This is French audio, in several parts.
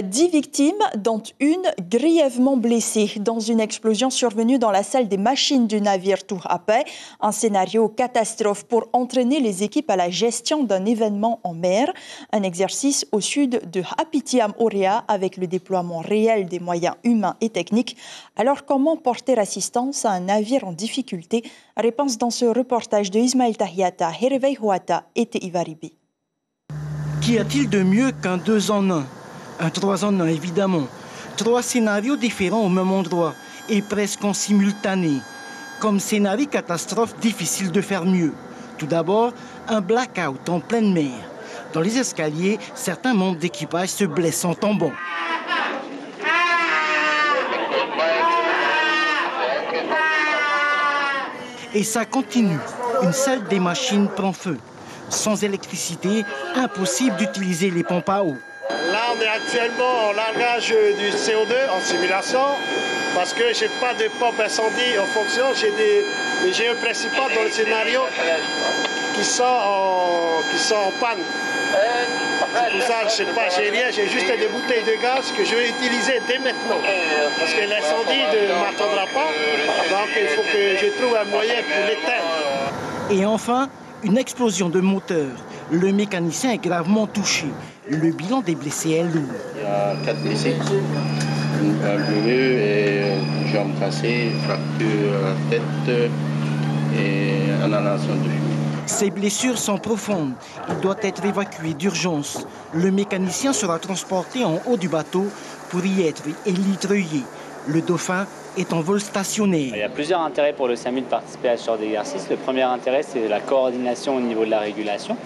10 victimes, dont une grièvement blessée dans une explosion survenue dans la salle des machines du navire Tourapé. Un scénario catastrophe pour entraîner les équipes à la gestion d'un événement en mer. Un exercice au sud de Apitiam Auréa avec le déploiement réel des moyens humains et techniques. Alors comment porter assistance à un navire en difficulté? Réponse dans ce reportage de Ismaël Tahiata, Hervé Houata et Teivaribi. Qu'y a-t-il de mieux qu'un 2 en 1? Un 3 en 1 évidemment. 3 scénarios différents au même endroit et presque en simultané. Comme scénario catastrophe, difficile de faire mieux. Tout d'abord, un blackout en pleine mer. Dans les escaliers, certains membres d'équipage se blessent en tombant. Et ça continue. Une salle des machines prend feu. Sans électricité, impossible d'utiliser les pompes à eau. Là, on est actuellement en largage du CO2 en simulation parce que j'ai pas de pompe incendie en fonction. J'ai des GE principaux dans le scénario qui sont en panne. C'est pour ça, je sais pas, j'ai rien, j'ai juste des bouteilles de gaz que je vais utiliser dès maintenant. Parce que l'incendie ne m'attendra pas, donc il faut que je trouve un moyen pour l'éteindre. Et enfin, une explosion de moteur. Le mécanicien est gravement touché. Le bilan des blessés est lourd. Il y a 4 blessés, un pneu et une jambe cassée, fracture à la tête et un inhalation de fumée. Ces blessures sont profondes. Il doit être évacué d'urgence. Le mécanicien sera transporté en haut du bateau pour y être élitreillé. Le Dauphin est en vol stationnaire. Il y a plusieurs intérêts pour le SAMU de participer à ce genre d'exercice. Le premier intérêt, c'est la coordination au niveau de la régulation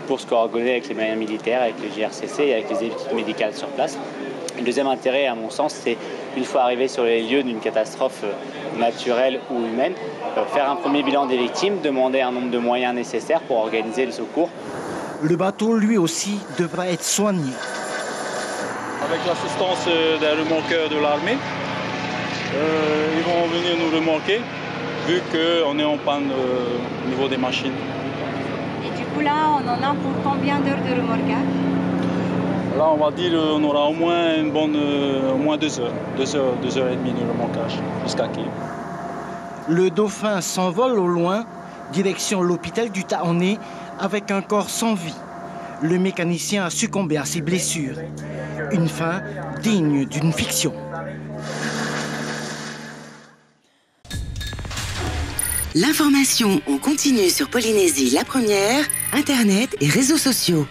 pour se coordonner avec les moyens militaires, avec les GRCC et avec les équipes médicales sur place. Le deuxième intérêt, à mon sens, c'est une fois arrivé sur les lieux d'une catastrophe naturelle ou humaine, faire un premier bilan des victimes, demander un nombre de moyens nécessaires pour organiser le secours. Le bateau, lui aussi, devra être soigné. Avec l'assistance d'un remorqueur de l'armée, ils vont venir nous remorquer, vu qu'on est en panne au niveau des machines. Et du coup, là, on en a pour combien d'heures de remorquage? Là, on va dire qu'on aura au moins au moins 2 heures, 2 heures et demie de remorquage jusqu'à Kiev. Le Dauphin s'envole au loin, direction l'hôpital du Taoné, avec un corps sans vie. Le mécanicien a succombé à ses blessures. Une fin digne d'une fiction. L'information en continu sur Polynésie la première, Internet et réseaux sociaux.